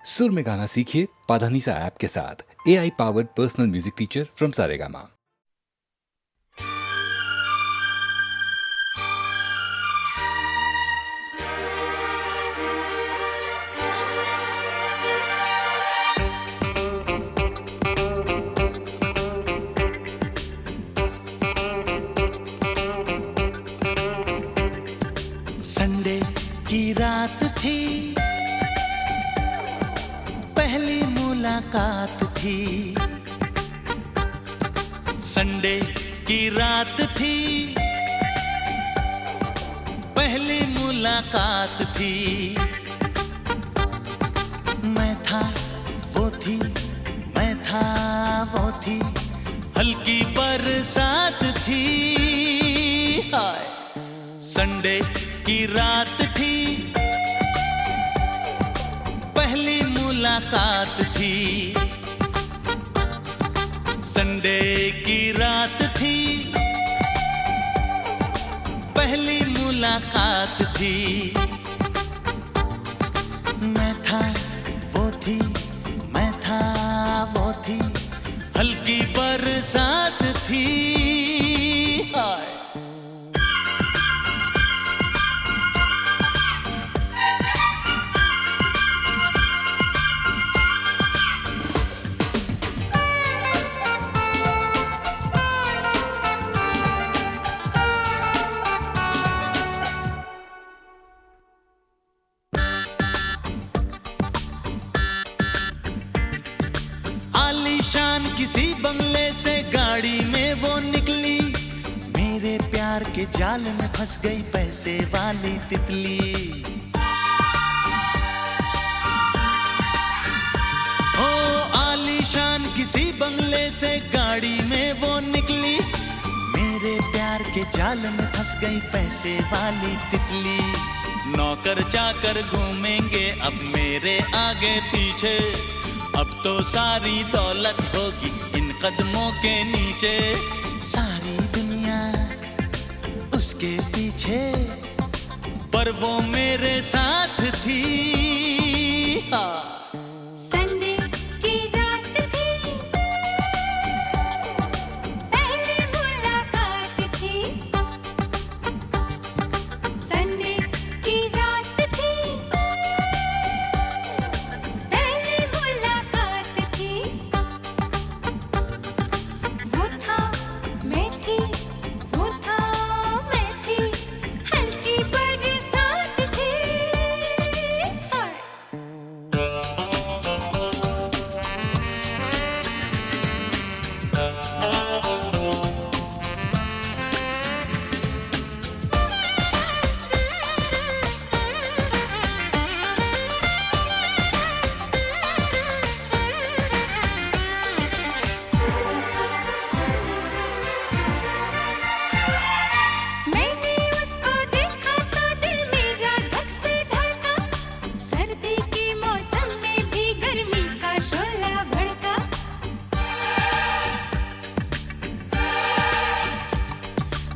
सुर में गाना सीखिए पाधानीसा ऐप के साथ। AI powered personal music teacher from Saregama. Sunday की रात थी, पहली मुलाकात थी। संडे की रात थी, पहली मुलाकात थी। मैं था वो थी, मैं था वो थी, हल्की बरसात थी। हाय संडे की रात थी, पहली मुलाकात थी। संडे की रात थी, पहली मुलाकात थी। मैं था वो थी, मैं था वो थी, हल्की बरसात थी। हाय आलीशान किसी बंगले से गाड़ी में वो निकली, मेरे प्यार के जाल में फंस गई पैसे वाली तितली। ओ आलीशान किसी बंगले से गाड़ी में वो निकली, मेरे प्यार के जाल में फंस गई पैसे वाली तितली। नौकर चाकर घूमेंगे अब मेरे आगे पीछे, अब तो सारी दौलत होगी इन कदमों के नीचे। सारी दुनिया उसके पीछे, पर वो मेरे साथ थी। हाँ संडे की रात थी, पहली मुलाकात थी। संडे की रात थी, पहली मुलाकात थी। वो था मैं थी, वो था मैं थी, हल्की बरसात थी। हाय मैंने उसको देखा तो दिल मेरा धक से धड़का। सर्दी के मौसम में भी गर्मी का शोला भड़का।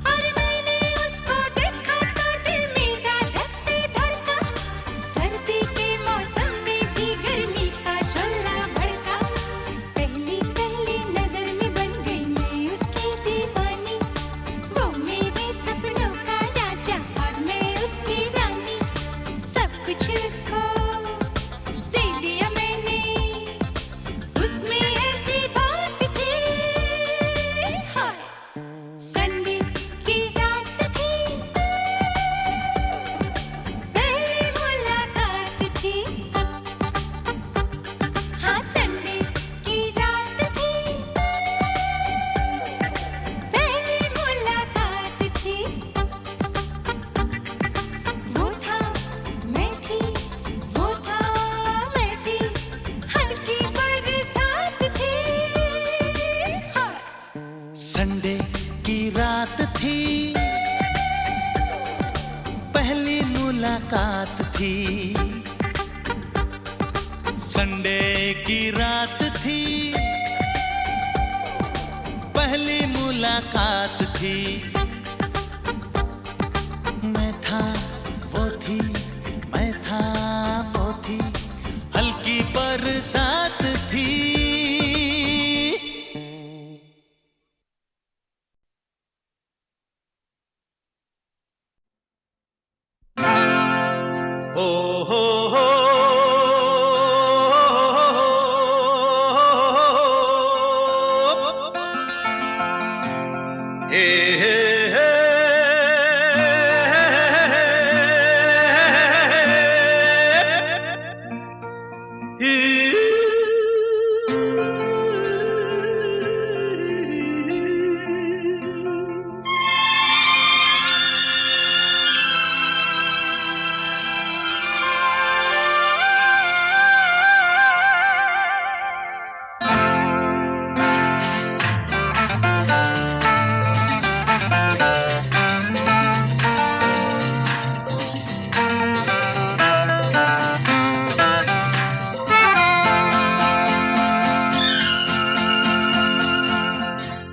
और मैंने उसको देखा तो दिल मेरा धक से धड़का। सर्दी के मौसम में भी गर्मी का शोला भड़का। पहली पहली नजर में बन गई मैं उसकी दीवानी। वो मेरे सपनों का राजा और मैं उसकी रानी। सब कुछ उसको दे दिया मैंने, उसमें ऐसी बात थी। हाय संडे की रात थी, पहली मुलाकात थी। हाँ संडे की रात थी, पहली मुलाकात थी। वो था मैं थी, वो था मैं थी, हल्की बरसात थी। हाय संडे की रात थी, पहली मुलाकात थी। संडे की रात थी, पहली मुलाकात थी। मैं था वो थी, मैं था वो थी, हल्की बरसात थी। हो हो हो हे हे हे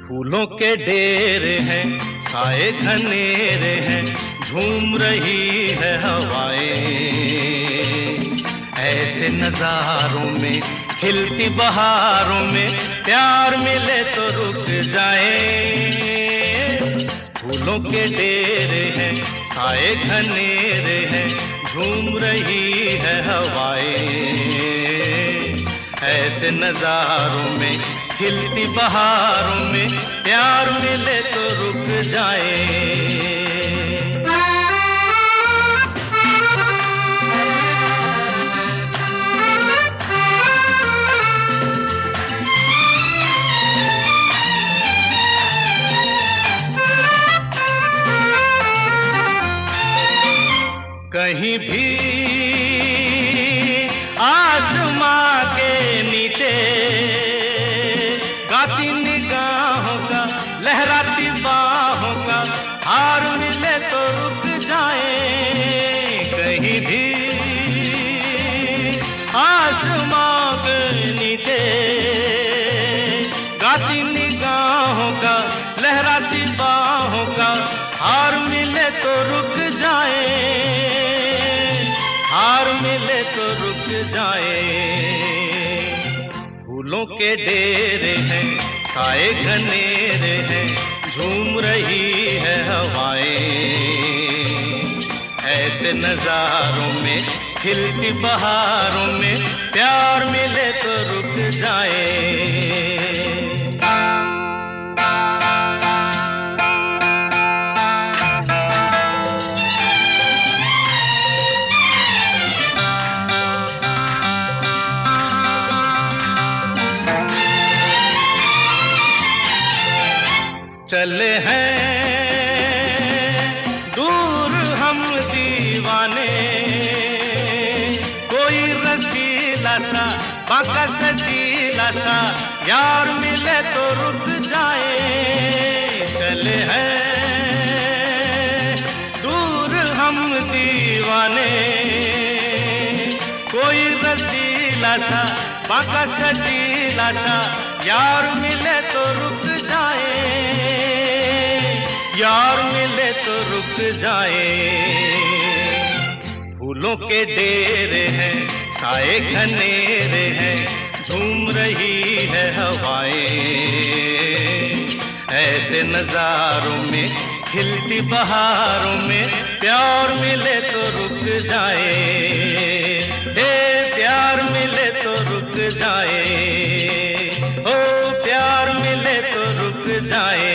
फूलों के ढेर हैं, साए घनेरे हैं, झूम रही है हवाएं। ऐसे नजारों में, खिलती बहारों में, प्यार मिले तो रुक जाए। फूलों के ढेर हैं, साए घनेरे हैं, झूम रही है हवाएं। ऐसे नजारों में, खिलती बहारों में, प्यार मिले तो रुक जाए। कहीं भी आसमां के नीचे गाती निगाहों का, लहराती बाहों का हार मिले तो रुक जाए। कहीं भी आसमां के नीचे गाती निगाहों का, लहराती बाहों का हार मिले तो रुक जाए। हार मिले तो रुक जाए। फूलों के ढेर हैं, साए घनेरे हैं, झूम रही है हवाएं। ऐसे नजारों में, खिलती बहारों में, प्यार मिले तो रुक जाए। चले हैं दूर हम दीवाने, कोई रसीला सा, बांका सजीला सा यार मिले तो रुक जाए। चले हैं दूर हम दीवाने, कोई रसीला सा, बांका सजीला सा यार मिले तो रुक जाए। यार मिले तो रुक जाए। फूलों के ढेर हैं, साए घनेरे हैं, झूम रही है हवाएं। ऐसे नजारों में, खिलती बहारों में, प्यार मिले तो रुक जाए। हे प्यार मिले तो रुक जाए। ओ प्यार मिले तो रुक जाए।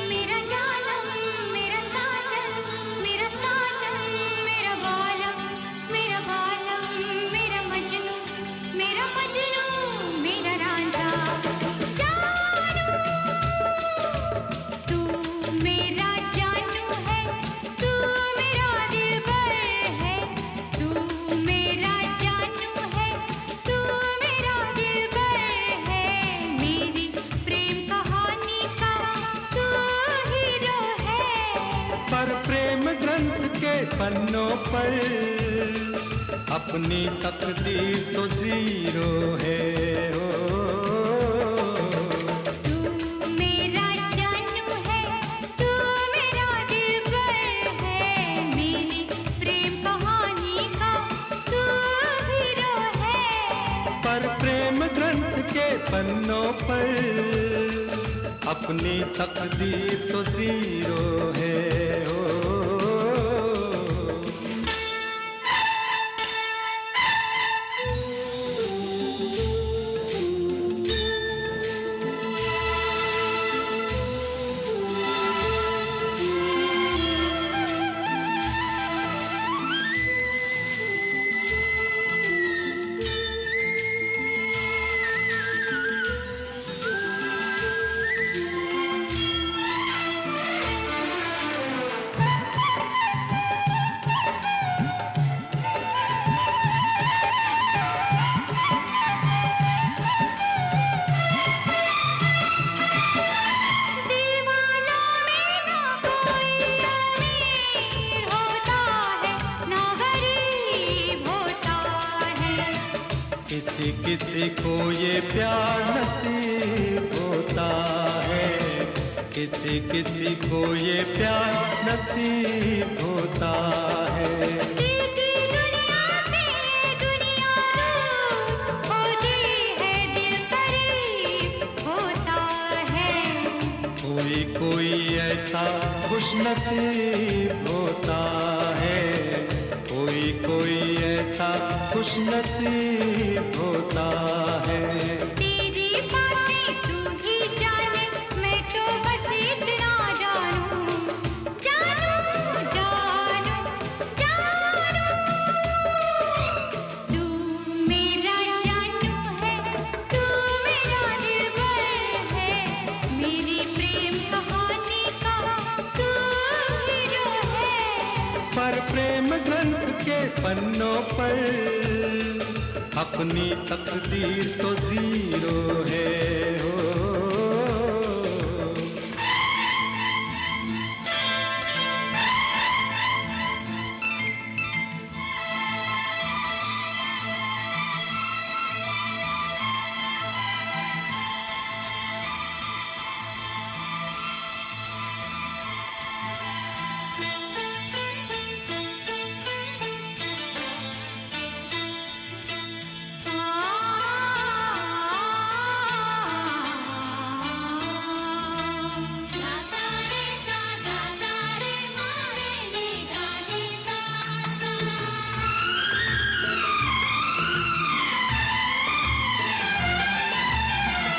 मेरा जालम मेरा साजन मेरा बालम मेरा बालम अपनी तकदीर तो जीरो है हो। तू मेरा जानू है, तू मेरा दिलबर है, मेरी प्रेम कहानी का तू हीरो है। पर प्रेम ग्रंथ के पन्नों पर अपनी तकदीर तो जीरो है हो। दीवानों में ना कोई अमीर होता है, ना गरीब होता है। किसी किसी को ये प्यार नसीब होता है, किसी किसी को ये प्यार नसीब होता है। देखी दुनिया से दुनिया दूर होती है, दिल करीब होता है। कोई कोई ऐसा खुश नसीब होता है, कोई कोई ऐसा खुश नसीब होता है। तेरी बातें तू ही जाने, मैं तो बस इतना जानू, जानू जानू जानू। तू मेरा जानू है, तू मेरा दिलबर है, मेरी प्रेम कहानी का तू हीरो है। पर प्रेम ग्रंथ के पन्नों पर अपनी तकदीर तो जीरो है हो।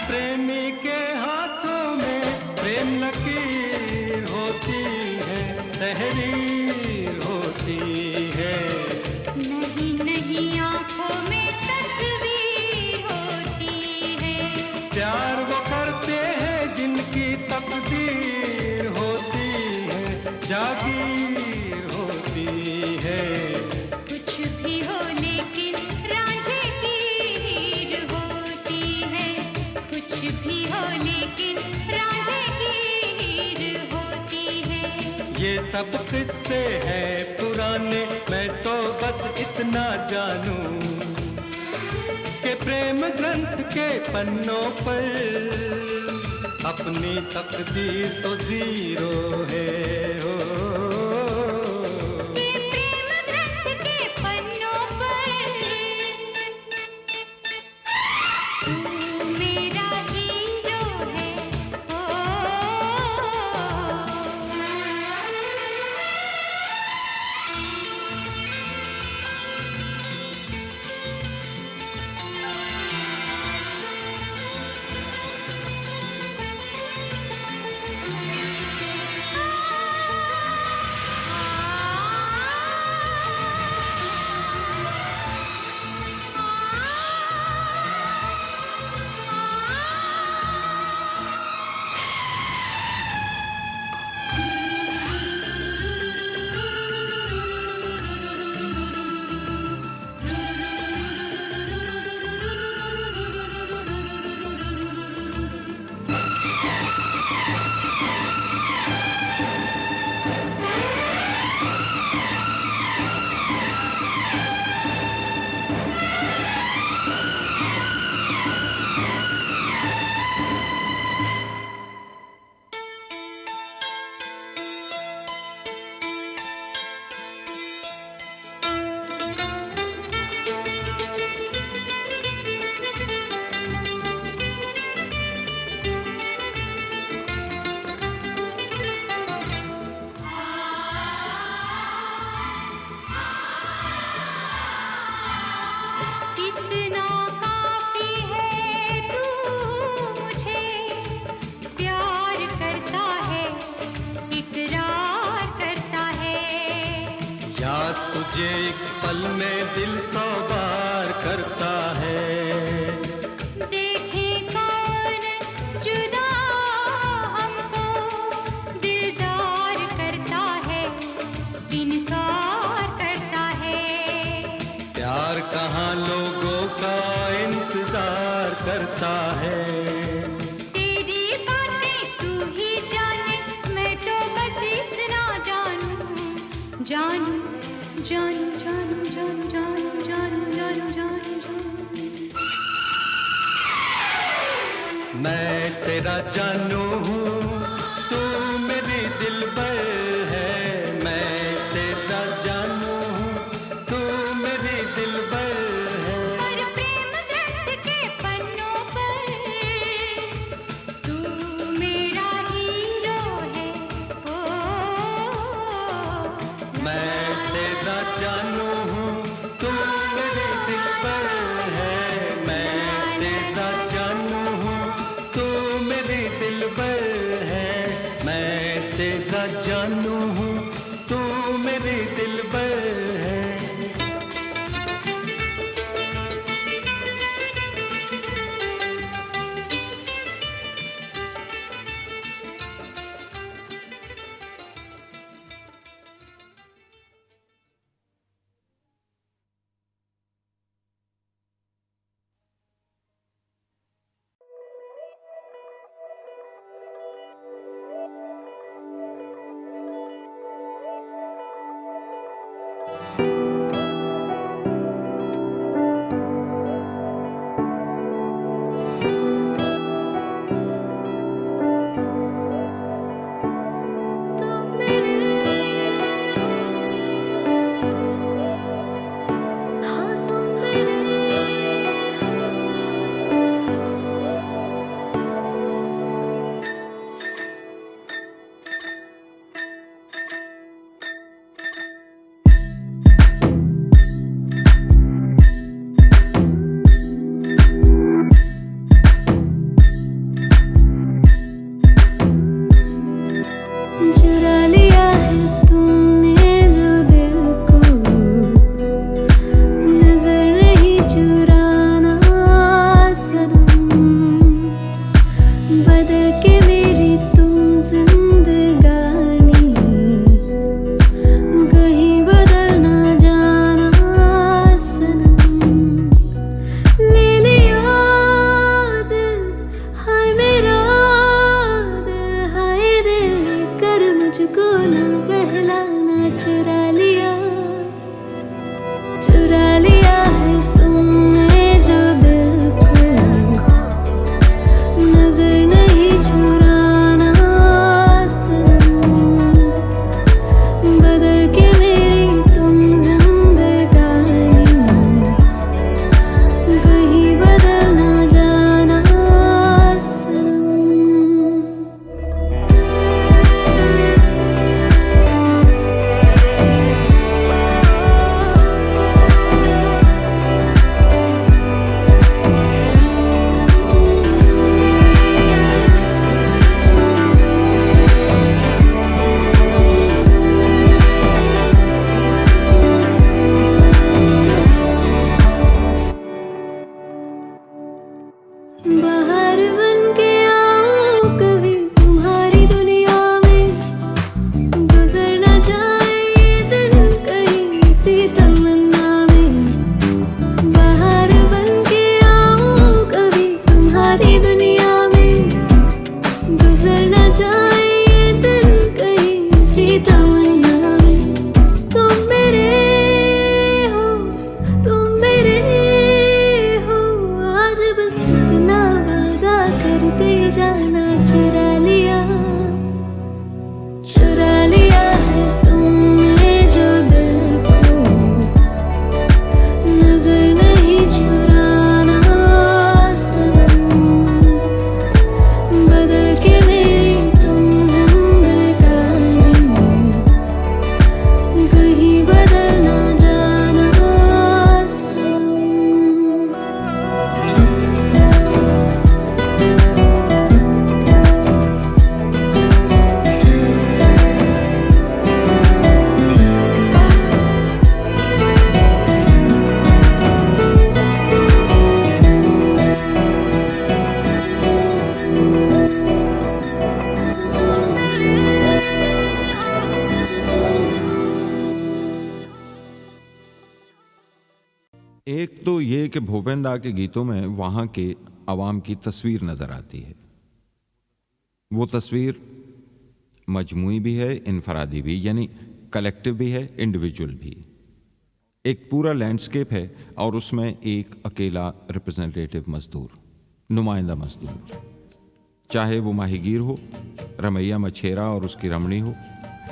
प्रेमी के हाथों में प्रेम लकीर होती है, तहरीर होती है। नहीं नहीं आंखों में तस्वीर होती है। प्यार वो करते हैं जिनकी तकदीर होती है, जागीर होती है। कुछ भी हो लेकिन रांझे की हीर होती है, कुछ भी हो लेकिन रांझे की हीर होती है। ये सब किस्से हैं पुराने, मैं तो बस इतना जानूं कि प्रेम ग्रंथ के पन्नों पर अपनी तकदीर तो जीरो है हो। ये प्रेम ग्रंथ के पन्नों पर तू मेरा हीरो है ओ। ये एक पल में दिल 100 बार करता है। देखे कौन जुदा हमको दिलदार करता है, इनकार करता है। प्यार कहाँ लोगों का इंतजार करता है। तेरी बातें तू ही जाने, मैं तो बस इतना जानूं, जानूं, जानूं, जानूं, जानूं, जानूं, जानूं, जानूं, जानूं, जानूं। मैं तेरा जानू हूँ, तू मेरी दिलबर है। मैं तेरा जानू हूँ, तू मेरी दिलबर है। और प्रेम ग्रंथ के पन्नों पर तू मेरा हीरो है। ओ, मैं तेरा जानू हूँ, तू मेरी दिलबर है। मैं तेरा जानू हूँ, तू मेरी दिलबर एक तो ये कि भूपेन दा के गीतों में वहाँ के अवाम की तस्वीर नज़र आती है। वो तस्वीर मजमूई भी है, इनफरादी भी, यानी कलेक्टिव भी है, इंडिविजुअल भी। एक पूरा लैंडस्केप है और उसमें एक अकेला रिप्रेजेंटेटिव मजदूर, नुमाइंदा मजदूर, चाहे वो माहीगीर हो, रमैया मछेरा और उसकी रमणी हो,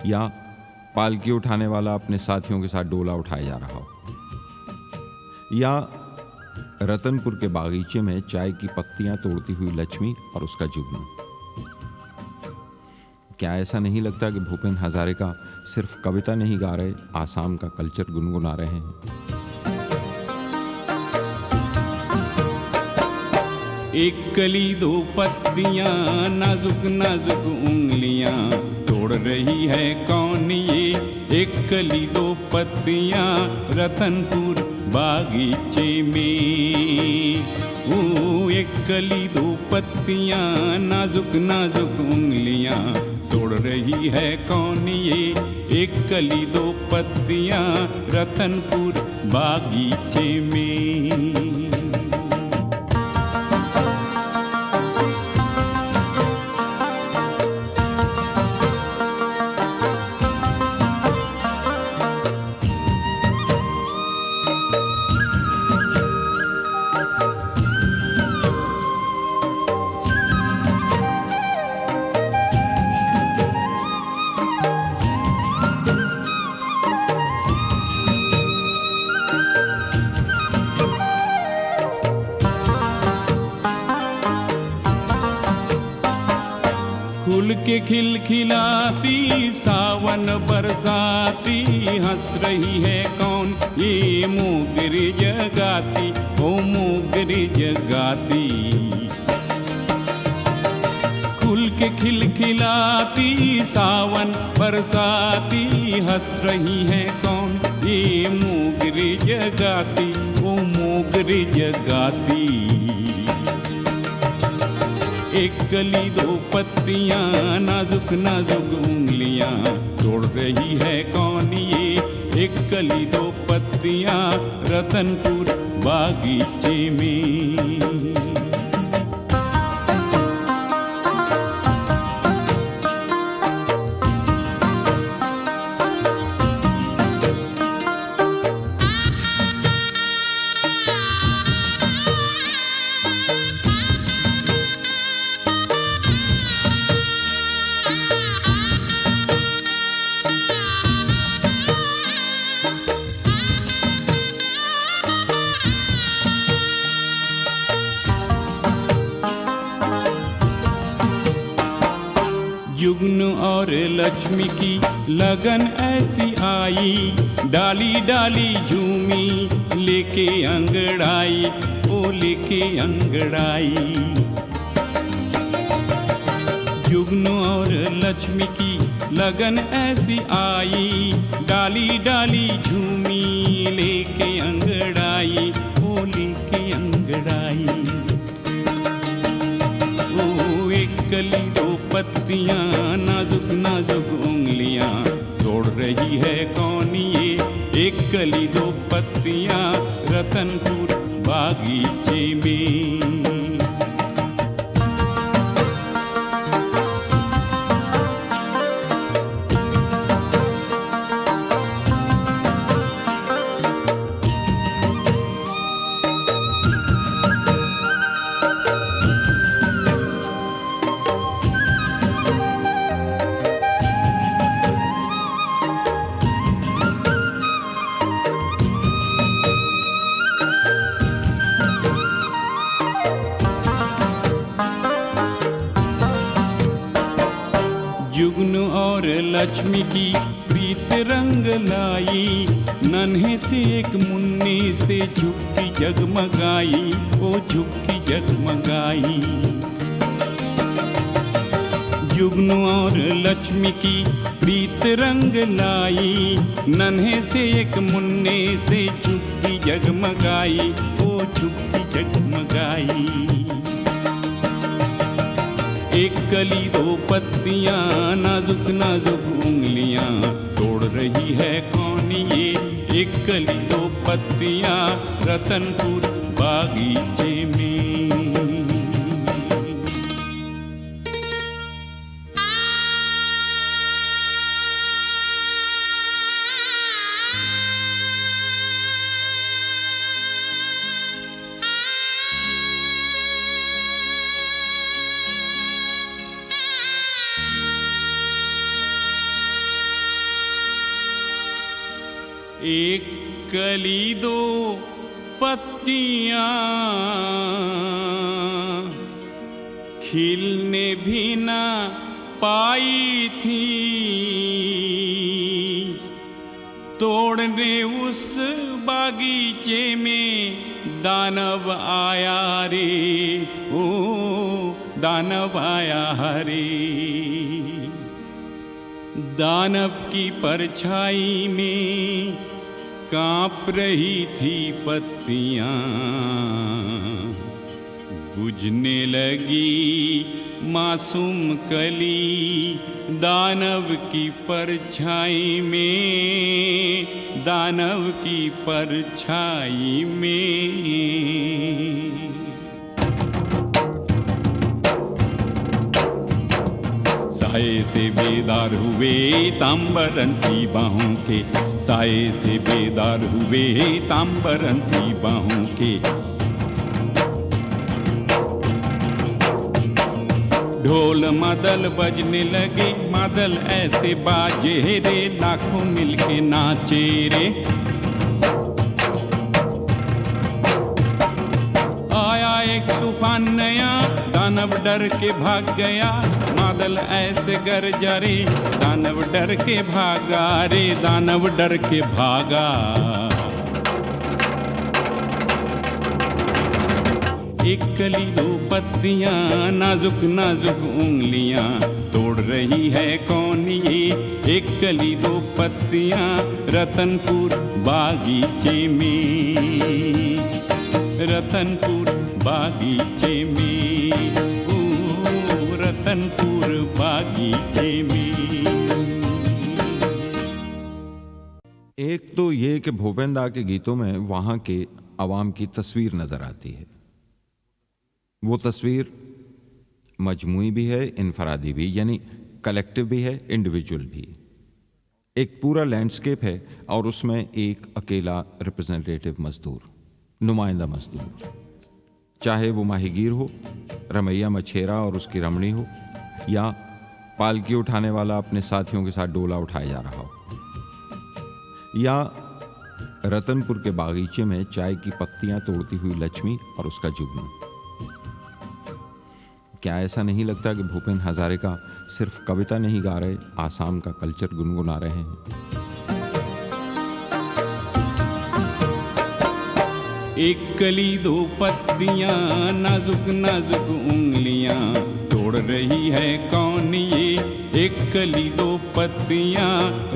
या पालकी उठाने वाला अपने साथियों के साथ डोला उठाया जा रहा हो, या रतनपुर के बागीचे में चाय की पत्तियां तोड़ती हुई लक्ष्मी और उसका जुगनू। क्या ऐसा नहीं लगता कि भूपेन हजारिका सिर्फ कविता नहीं गा रहे, आसाम का कल्चर गुनगुना रहे हैं? एक कली दो पत्तियां, नाजुक नाजुक उंगलियां, तोड़ रही है कौन ये? एक कली दो पत्तियां, रतनपुर बागीचे में। एक कली दो पत्तियां, नाजुक नाजुक उंगलियां, तोड़ रही है कौन ये? एक कली दो पत्तियां, रतनपुर बागीचे में। फूल के खिलखिलाती सावन बरसाती, हंस रही है कौन? ये मोगरी जगाती, ओ मोगरी जगाती। फूल के खिलखिलाती सावन बरसाती, हंस रही है कौन? ये मोगरी जगाती, ओ मोगरी जगाती। एक कली दो पत्तियां, नाजुक नाजुक उंगलियां, तोड़ रही है कौन ये? एक कली दो पत्तियां, रतनपुर बागीचे में। जुगनू और लक्ष्मी की लगन ऐसी आई, डाली डाली झूमी, लेके अंगड़ाई, ओ लेके अंगड़ाई। जुगनू और लक्ष्मी की लगन ऐसी आई, डाली डाली झूमी, लेके अंगड़ाई, ओ लेके अंगड़ाई। ओ एक कली दो पत्तियां, नाजुक नाजुक उंगलियां, तोड़ रही है कौन ये? एक कली दो पत्तियां, रतनपुर बागीचे में। जुगनू और लक्ष्मी की प्रीत रंग लाई, नन्हे से एक मुन्ने से झुक्की जगमगाई, ओ झुक्की जगमगाई। जुगनू और लक्ष्मी की प्रीत रंग लाई, नन्हे से एक मुन्ने से झुक्की जगमगाई, ओ झुक्की जगमगाई। एक कली दो पत्तियां, नाजुक नाजुक उंगलियां, तोड़ रही है कौन ये? एक कली दो पत्तियां रतनपुर बागीचे में। एक कली दो पत्तियां खिलने भी ना पाई थी, तोड़ने उस बागीचे में दानव आया रे, ओ दानव आया रे। दानव की परछाई में कांप रही थी पत्तियां, बुझने लगी मासूम कली दानव की परछाई में, दानव की परछाई में। साए से बेदार हुए तांबरन सी बाहों के, साए से बेदार हुए तांबरन सी बाहों के। ढोल मादल बजने लगे, मादल ऐसे बाजे रे, लाखों मिलके नाचे रे। आया एक तूफान नया, दानव डर के भाग गया, मादल ऐसे गरजा रे, दानव डर के भागा रे, दानव डर के भागा। एक कली दो पत्तियां नाजुक नाजुक उंगलियां तोड़ रही है कौन ये, एक कली दो पत्तियां रतनपुर बागीचे में, रतनपुर बागीचे में, ओ रतनपुर बागीचे में। एक तो ये कि भूपेन दा के गीतों में वहाँ के अवाम की तस्वीर नज़र आती है। वो तस्वीर मजमूई भी है, इनफरादी भी, यानी कलेक्टिव भी है, इंडिविजुअल भी। एक पूरा लैंडस्केप है और उसमें एक अकेला रिप्रेजेंटेटिव मजदूर, नुमाइंदा मजदूर, चाहे वो माहीगीर हो, रमैया मछेरा और उसकी रमणी हो, या पालकी उठाने वाला अपने साथियों के साथ डोला उठाया जा रहा हो, या रतनपुर के बागीचे में चाय की पत्तियां तोड़ती हुई लक्ष्मी और उसका जुगनू। क्या ऐसा नहीं लगता कि भूपेन हजारिका सिर्फ कविता नहीं गा रहे, आसाम का कल्चर गुनगुना रहे हैं? एक कली दो पत्तियां नाजुक नाजुक उंगलियां तोड़ रही है कौन ये, एक कली दो पत्तियां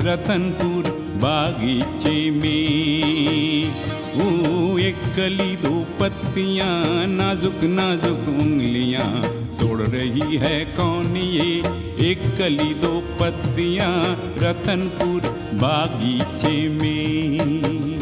रतनपुर बागीचे में। ओ एक कली दो पत्तियां नाजुक नाजुक उंगलियां तोड़ रही है कौन ये, एक कली दो पत्तियां रतनपुर बागीचे में।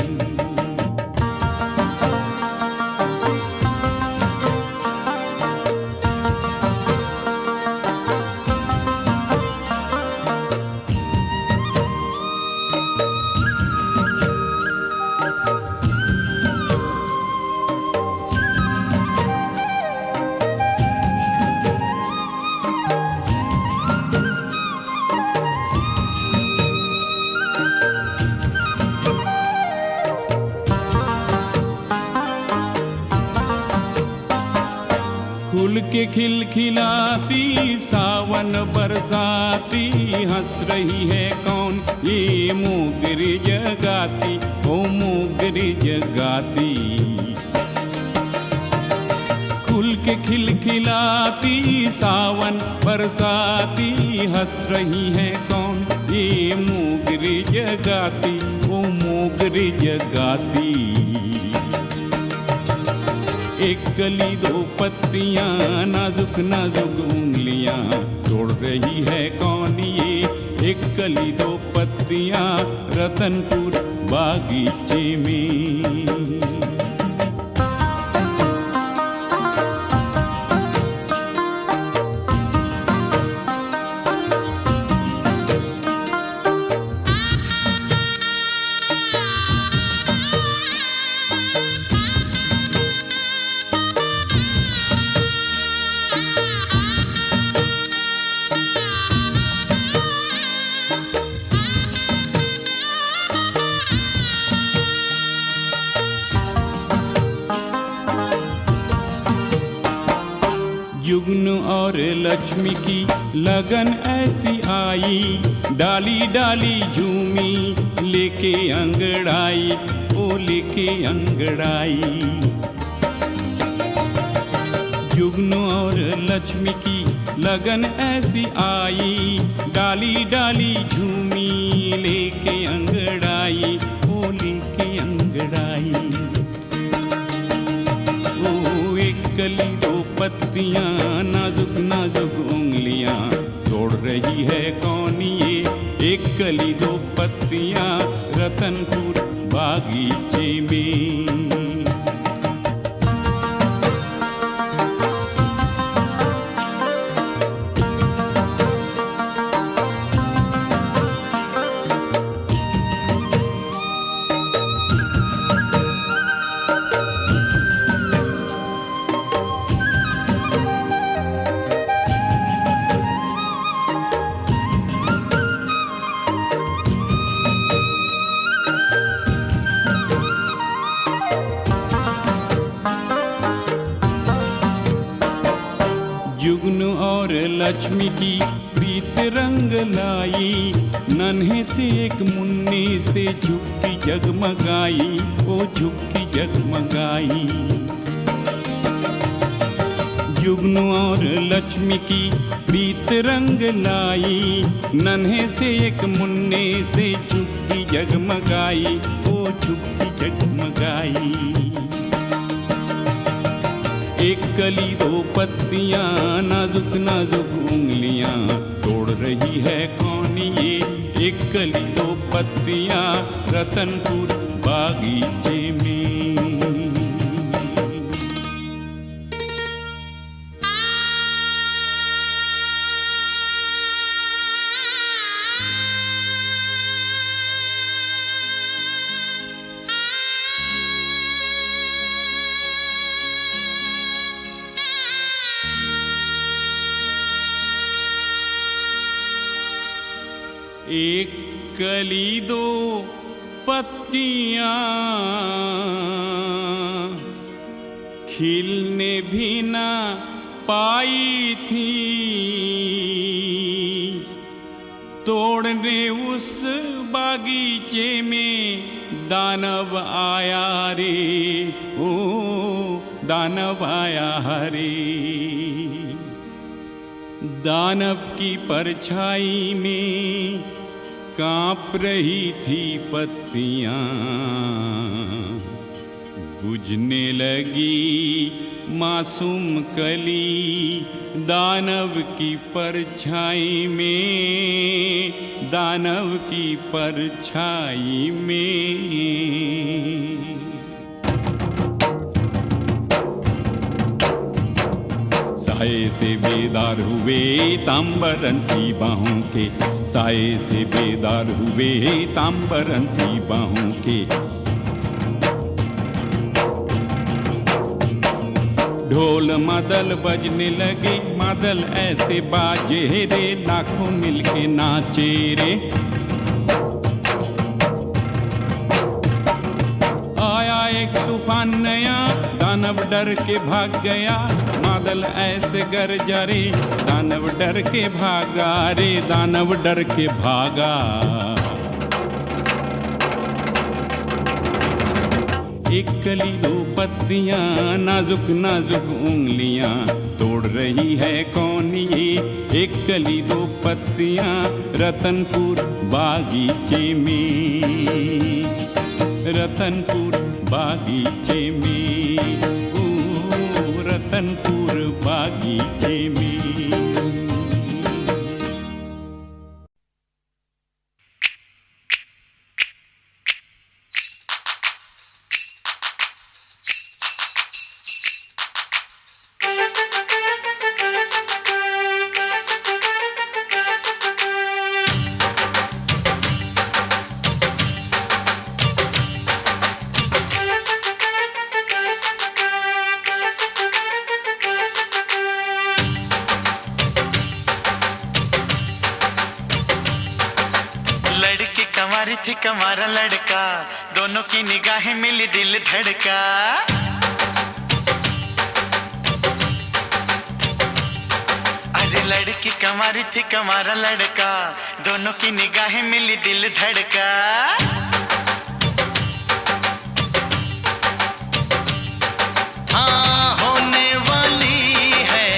फूल के खिलखिलाती सावन बरसाती हंस रही है कौन ये मोगरी जगाती, ओ मोगरी जगाती। फूल के खिलखिलाती सावन बरसाती हंस रही है कौन ये मोगरी जगाती, ओ मोगरी जगाती। एक कली दो पत्तियां नाजुक नाजुक उंगलियां तोड़ रही है कौन ये, एक कली दो पत्तियां रतनपुर बागीचे में। जुगन और लक्ष्मी की लगन ऐसी आई, डाली डाली झूमी लेके अंगड़ाई, ओ लेके अंगड़ाई। जुगन और लक्ष्मी की लगन ऐसी आई, डाली डाली झूमी लेके अंगड़ाई, ओ लेके अंगड़ाई। ओ एक कली दो पत्तियां, नाजुक नाजुक उंगलियां, तोड़ रही है कौन ये? एक कली दो पत्तियां, रतनपुर बागीचे में। जुगन और लक्ष्मी की प्रीत रंग लाई, नन्हे से एक मुन्ने से झुक्की जगमगाई, ओ झुक्की जगमगाई। जुगन और लक्ष्मी की प्रीत रंग लाई, नन्हे से एक मुन्ने से झुक्की जगमगाई, ओ झुक्की जगमगाई। एक कली दो पत्तियां, नाजुक नाजुक उंगलियां, तोड़ रही है कौन ये? एक कली दो पत्तियां, रतनपुर बागीचे में। एक कली दो पत्तियां, खिलने भी ना पाई थी, तोड़ने उस बागीचे में दानव आया रे, ओ दानव आया रे। दानव की परछाई में कांप रही थी पत्तियां, बुझने लगी मासूम कली दानव की परछाई में, दानव की परछाई में। साए से बेदार हुए तांबरन सी बाहों के, साए से बेदार हुए तांबरन सी बाहों के। ढोल मादल बजने लगे, मादल ऐसे बाजे रे, लाखों मिलके नाचे रे। आया एक तूफान नया, दानव डर के भाग गया, बादल ऐसे गरजा रे, दानव डर के भागा रे, दानव डर के भागा। एक कली दो पत्तियां, नाजुक नाजुक उंगलियां, तोड़ रही है कौन ये? एक कली दो पत्तियां, रतनपुर बागीचे में, रतनपुर बागीचे में, ओ रतनपुर बागीचे में। की निगाहें मिली दिल धड़का। अरे लड़की कमारी थी कमारा लड़का, दोनों की निगाहें मिली दिल धड़का। हाँ होने वाली है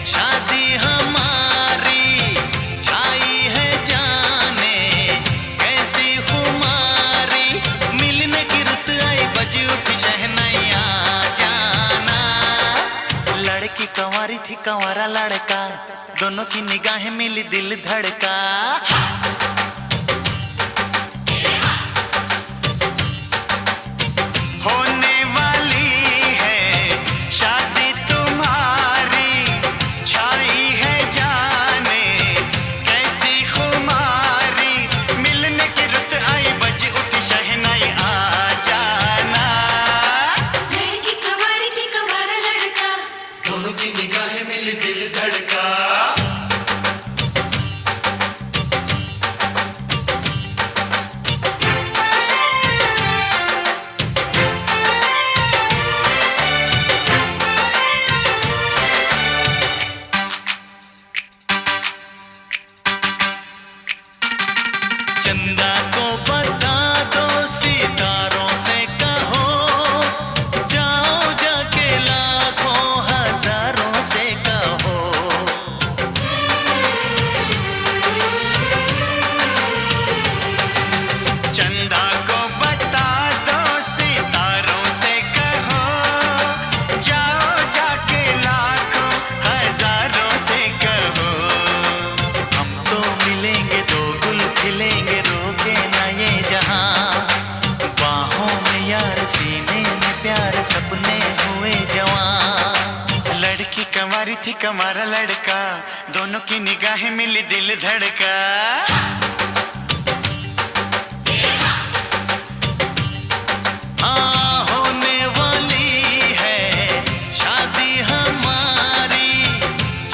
शादी हमारी, छाई है जाने कैसी खुमारी, मिलने की रुत आई बजी उठी शहनाइयाँ जाना। लड़की कंवारी थी कंवारा लड़का, दोनों की निगाहें मिली दिल धड़का। चंदा को बता दो सितारों से कहो, जाओ जाके लाखों हजारों से कहो। चंदा को बता दो सितारों से कहो, जाओ जाके लाखों हजारों से कहो। हम तो मिलेंगे दो गुल खिलेंगे, रोके ना ये जहां, बाहों में यार सीने में प्यार सपने हुए जवां। लड़की कंवारी थी कंवारा लड़का, दोनों की निगाहें मिली दिल धड़का। हाँ होने वाली है शादी हमारी,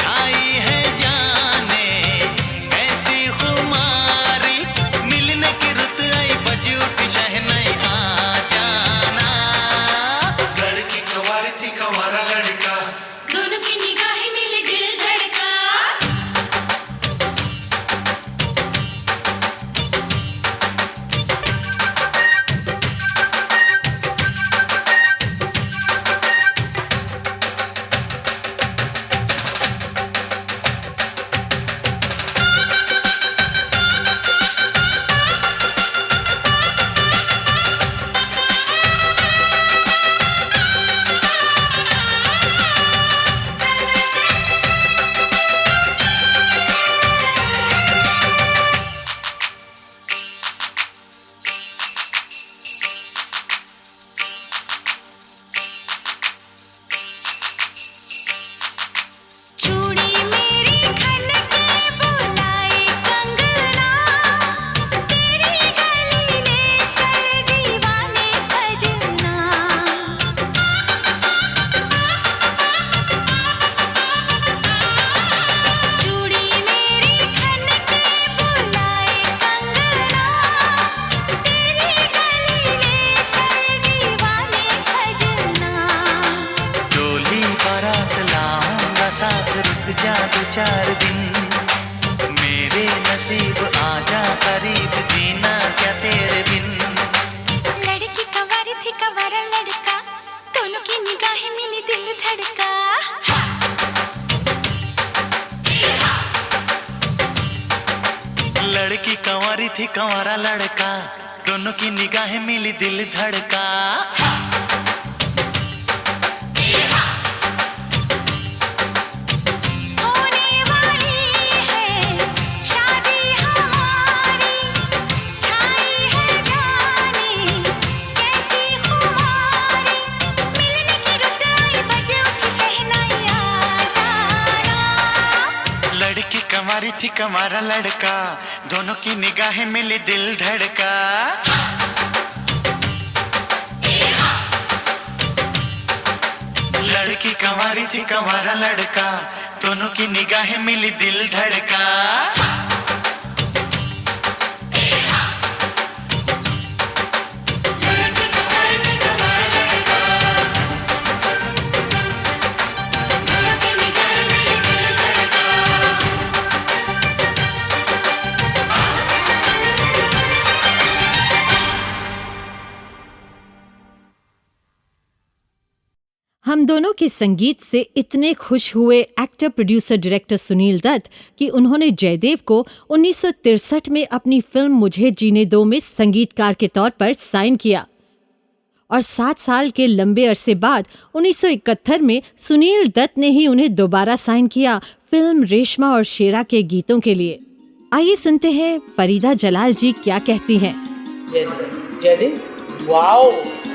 छाई है जाने ऐसी खुमारी, मिलने की रुत आई बजी उठी शहनाइयाँ जाना। लड़की कंवारी थी कंवारा लड़का, दोनों की निगाहें मिली दिल धड़का। चूड़ी मेरी खन के बुलाए कंगना, तेरी गली ले चल दीवाने सजना। चूड़ी मेरी खन के बुलाए कंगना, तेरी गली ले चल दीवाने सजना। डोली बारात लाऊंगा साथ, रुक जा दो चार दिन, मेरे नसीब आजा करीब, जीना क्या तेरे बिन। लड़की कंवारी थी कंवारा लड़का, दोनों की निगाहें मिली दिल धड़का। लड़की कंवारी थी कंवारा लड़का, दोनों की निगाहें मिली दिल धड़का। होने वाली है शादी हमारी, छाई है जाने कैसी खुमारी, मिलने की रुत आई बजे उठी शहनाइयाँ जाना। लड़की कंवारी थी कंवारा लड़का, दोनों की निगाहें मिली दिल धड़का। लड़की कंवारी थी कंवारा लड़का, दोनों की निगाहें मिली दिल धड़का। लड़की हम दोनों के संगीत से इतने खुश हुए actor, producer, director Sunil Dutt कि उन्होंने जयदेव को 1963 में अपनी फिल्म मुझे जीने दो में संगीतकार के तौर पर साइन किया और 7 साल के लंबे अरसे बाद 1971 में सुनील दत्त ने ही उन्हें दोबारा साइन किया फिल्म रेशमा और शेरा के गीतों के लिए। आइए सुनते हैं फरीदा जलाल जी क्या कहती हैं। Jadis? Wow!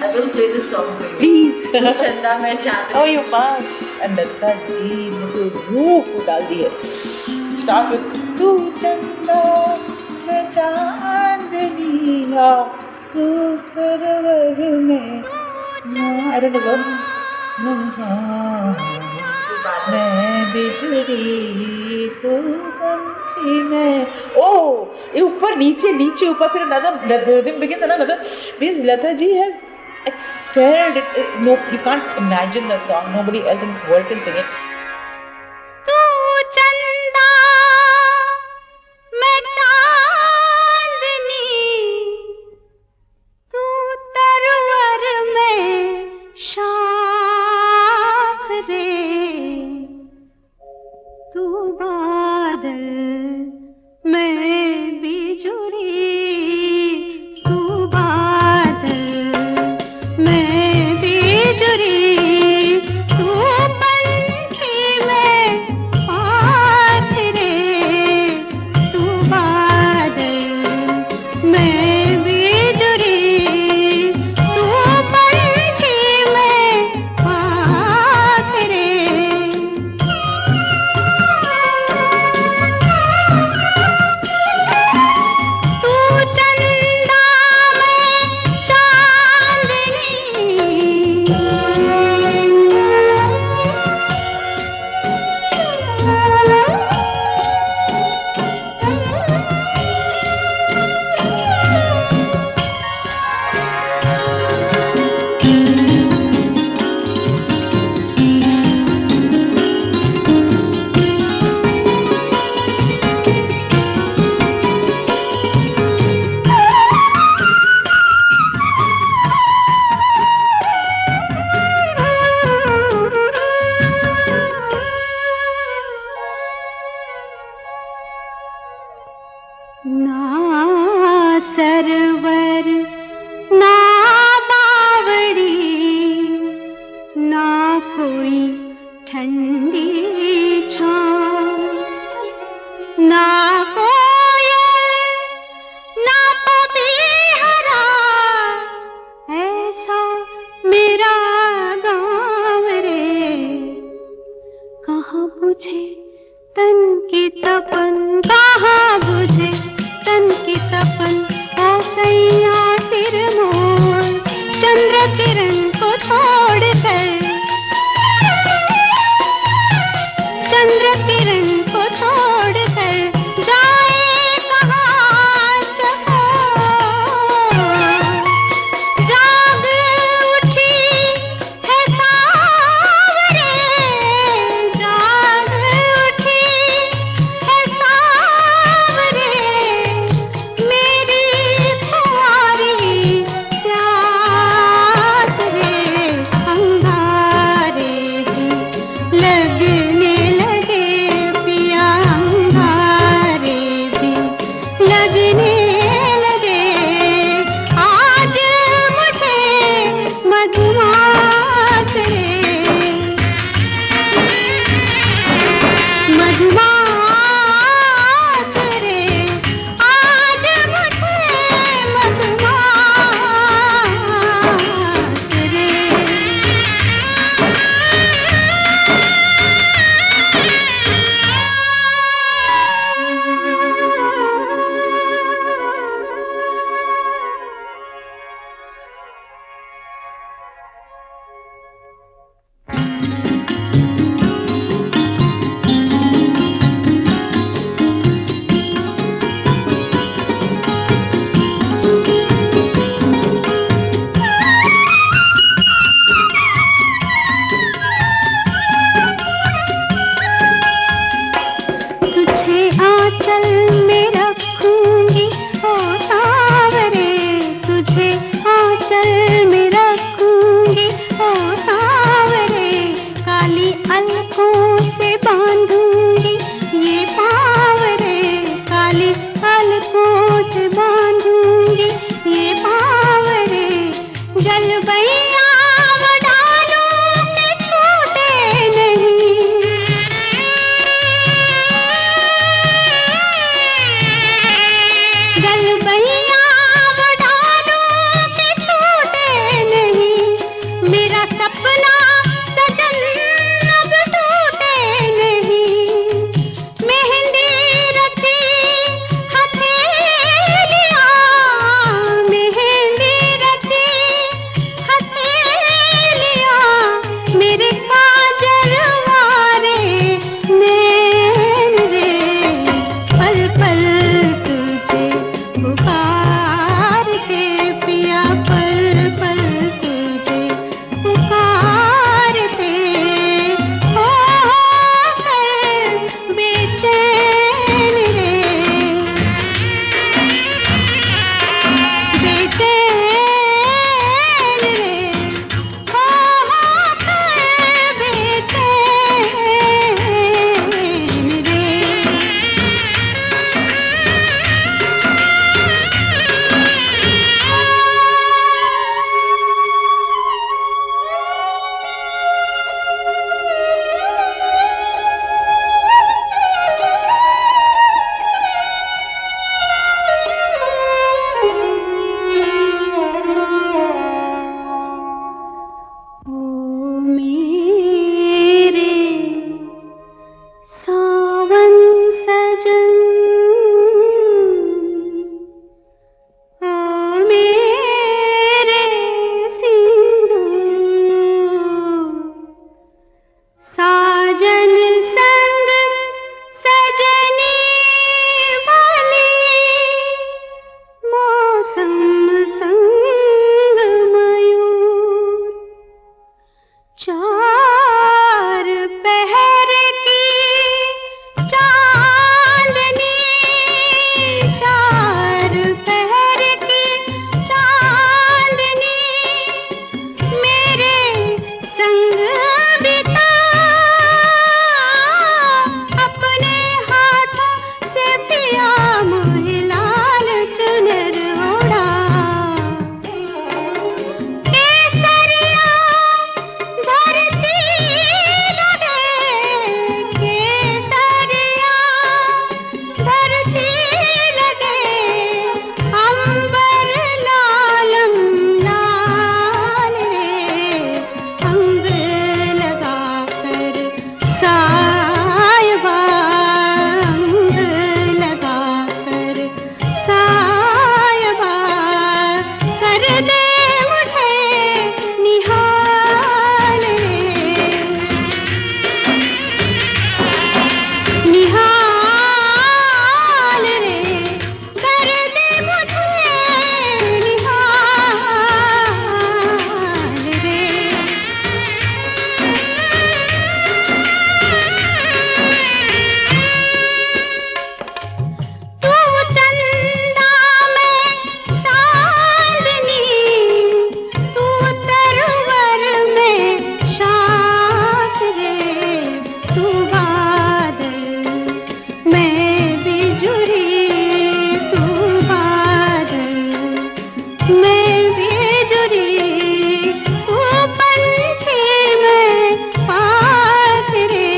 I will play this song for you. Please. Chanda मैं चांदनी. Oh, you must. And Lata ji ने तो रूह को डाल दी है. Starts with तू चंदा मैं चांदनी हाँ तू परवर में I don't know. मैं बिजली तू पंछी में ये ऊपर नीचे नीचे ऊपर फिर another rhythm begins another because Lata ji has excelled it. No, you can't imagine that song. Nobody else in this world can sing it. तू चंदा मैं चांदनी तू तरवर में शाख रे तू बादल मैं बिजुली तू बादल मैं बिजुली तू पंछी में पाख रे तू बादल मैं बिजुली तू पंछी में पाख रे तू चंदा मैं चांदनी ना सरवर ना बावड़ी ना कोई ठंडी छाँव ना कोयल ना पपीहरा ऐसा मेरा गाँव रे कहाँ बुझे तन की तपन कहाँ बुझे तन की तपन ऐसैया सिर मोर चंद्र किरण को छोड़कर चंद्र किरण को छोड़कर जाए कहाँ चकोर जाग उठी है सांवरे जाग उठी है सांवरे मेरी खुमारी प्यास रे चार पहर की चांदनी, चार पहर की चांदनी मेरे संग बिता, अपने हाथों से पिया मोहे लाल चुनर ओढ़ा। केसरिया धरती लगे, केसरिया धरती लगे, अंबर लालम लाल रे, अंग लगा कर सायबा, अंग लगा कर सायबा, कर दे मुझे निहाल रे, निहाल रे, कर दे मुझे निहाल रे। तू चंदा में चांदनी, तू तरवर में शाख रे, तू बादल मैं बिजुली, तू बादल मैं बिजुली, तू पंछी में पाख रे।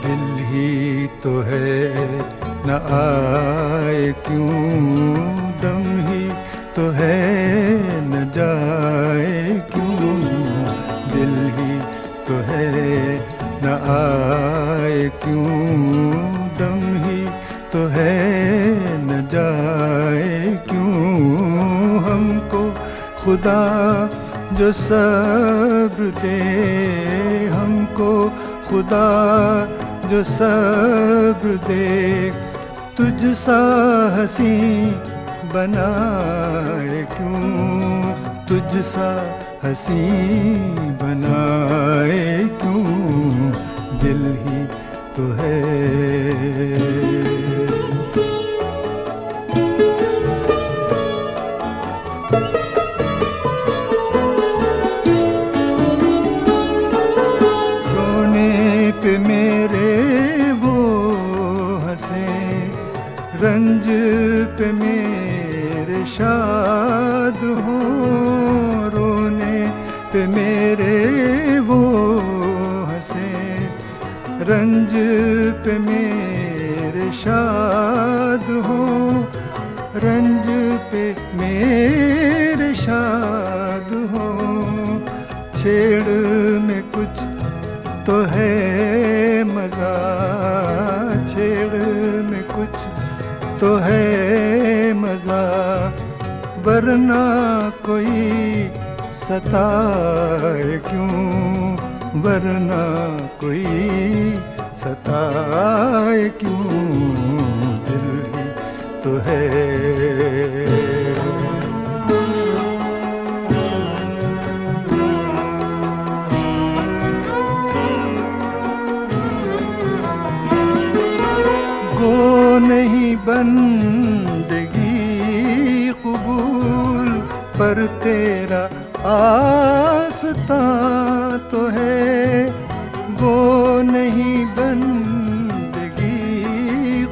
दिल ही तो है न आए क्यों, दम ही तो है न जाए क्यों, दिल ही तो है न आए क्यों, दम ही तो है न जाए क्यों, हमको खुदा जो सब्र दे, हमको खुदा जो सब्र दे, तुझ सा हंसी बनाए क्यों, तुझ सा हंसी बनाए क्यों, दिल ही तो है। पे मेरे वो हंसे, रंज पे मेरे शाद हो, रोने पे मेरे वो हंसे, रंज पे मेरे शाद हो, रंज पे मेरे शाद हो, छेड़ में कुछ तो है मजा, छेड़ में कुछ तो है मजा, वरना कोई सताए क्यों, वरना कोई सताए क्यों, दिल ही तो है। नहीं बंदगी कबूल, पर तेरा आस्था तो है, वो नहीं बंदगी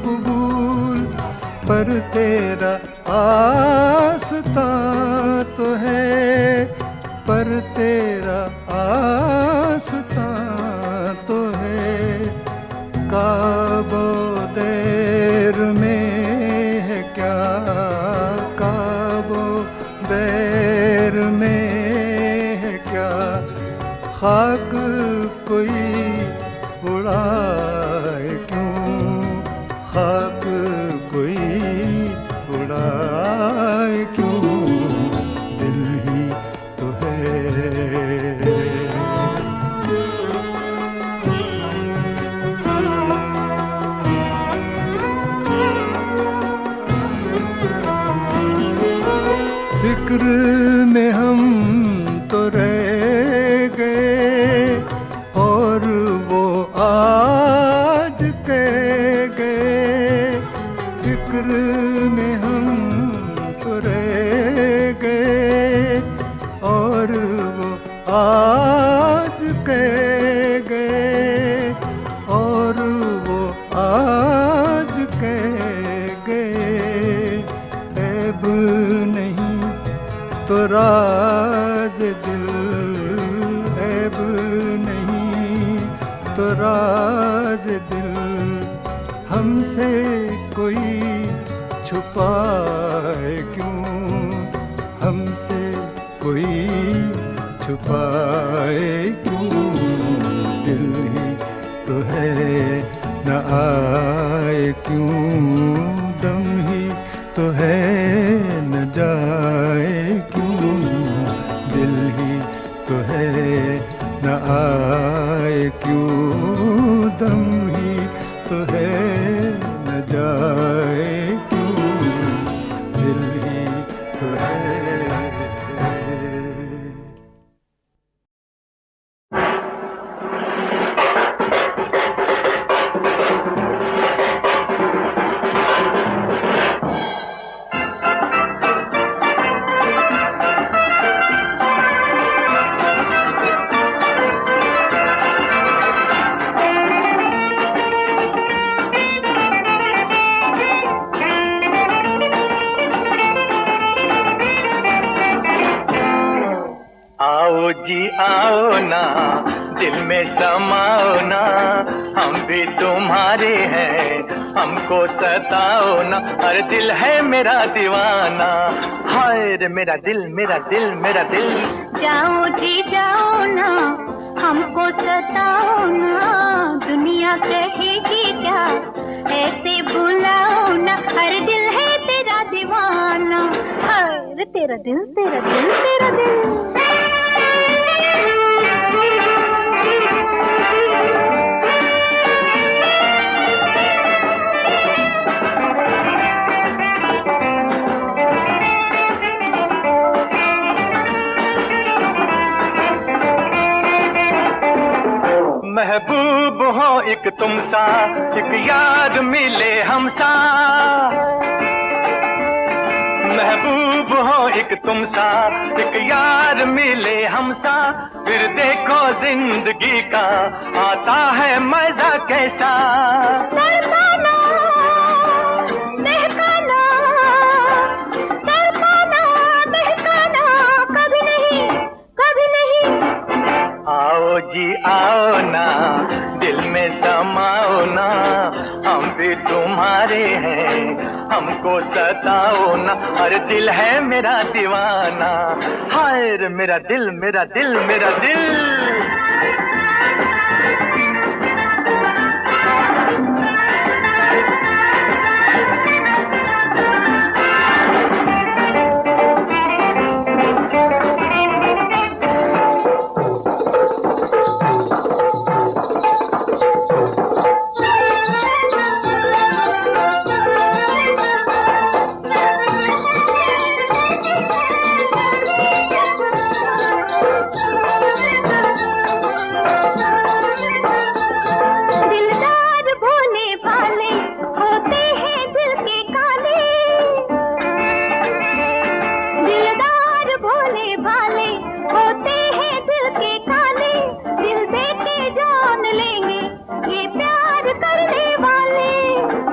कबूल, पर तेरा आस्था तो है, पर तेरा आस्था तो है, काबो देर में है क्या, काबो देर में है क्या, खाक कोई उड़ाए क्यों, खाक कोई उड़ाए क्यों, दिल ही तो है। फिक्र में हम तो रह गए और वो आज कह गए, फिक्र में हम तो रह गए और वो आज कह गए, और वो आज कह गए। ऐब नहीं तो राज दिल, ऐब नहीं तो राज दिल, हमसे कोई छुपाए क्यों, हमसे कोई छुपाए क्यों, दिल ही तो है न आए क्यों, दम ही तो है न जाए क्यों, दिल ही तो है न आए क्यों, दम ही तो है न जाए क्यों, दिल ही तो है। आओ जी आओ ना, दिल में समाओ ना, हम भी तुम्हारे हैं, हमको सताओ ना, अरे दिल है मेरा दीवाना, हाय रे मेरा दिल मेरा दिल मेरा दिल। जाओ जी जाओ ना, हमको सताओ ना, दुनिया कहेगी क्या, ऐसे बुलाओ ना, हर दिल है तेरा दीवाना, हर तेरा दिल तेरा दिल तेरा दिल। महबूब हो एक तुम सा, एक याद मिले हमसा, महबूब हो एक तुम सा, एक यार मिले हमसा, फिर देखो जिंदगी का आता है मजा कैसा। तड़पाना, महकाना, तड़पाना, महकाना, कभी नहीं, कभी नहीं। आओ जी आओ ना, दिल में समाओ ना, हम भी तुम्हारे हैं, हमको सताओ ना, अरे दिल है मेरा दीवाना, हाय रे मेरा दिल मेरा दिल मेरा दिल।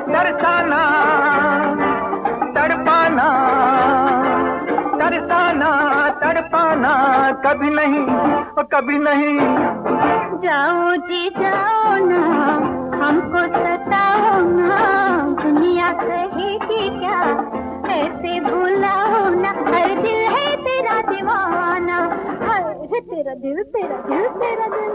तरसाना, तड़पाना, तरसाना, तड़पाना, कभी नहीं, कभी नहीं। जाओ जी जाओ ना, हमको सताओ ना, दुनिया कहेगी क्या, ऐसे भुलाओ ना, हर दिल है तेरा दीवाना, हर तेरा दिल तेरा दिल तेरा दिल।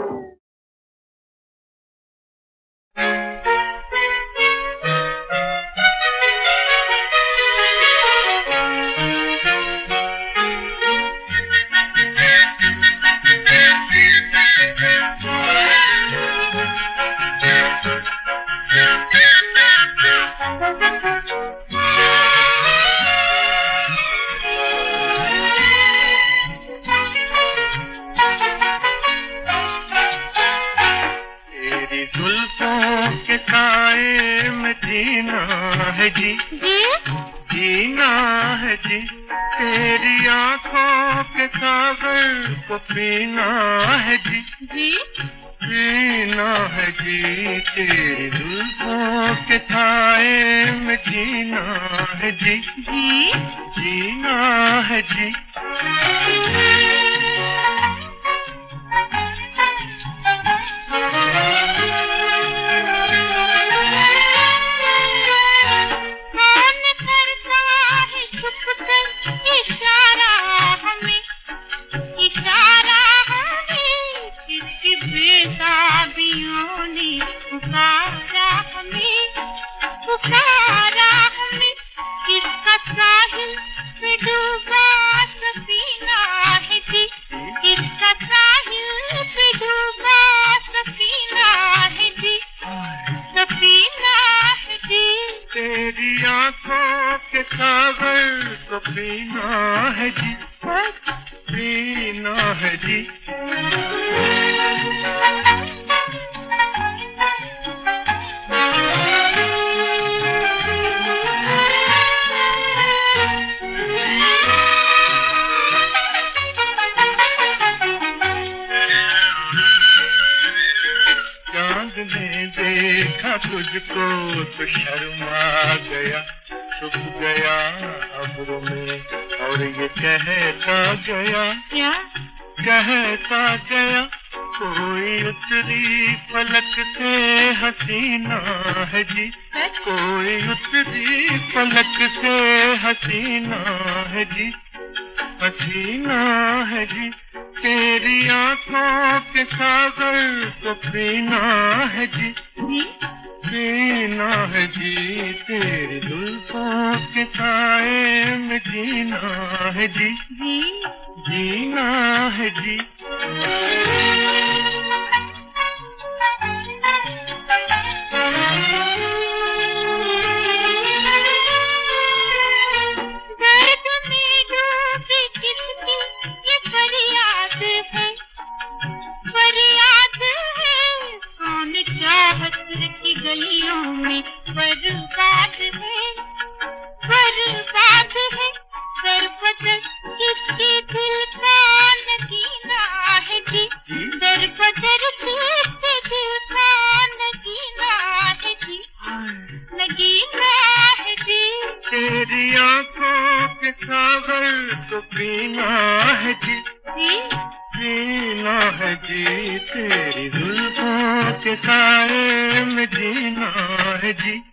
है जी, जीना है जी, तेरी आंखों के सागर को पीना है जी, पीना है जी, तेरी जुल्फों के छाए में जीना है जी, जीना है जी। तेरी आंखों के सागर को पीना है जी, पीना है जी। चांद ने देखा तुझको तो शर्मा गया, छुप गया अब्रों में और ये कहता गया, कहता गया, कोई उतरी फलक से हसीना है जी, कोई उतरी फलक से हसीना है जी, हसीना है जी, तेरी आंखों के सागर को पीना है जी, पीना है जी, तेरी जुल्फों के साए में जीना है जी, जीना है जी। तेरी आंखों के सागर को पीना है जी, पीना है जी, तेरी जुल्फों के साए में जीना है जी।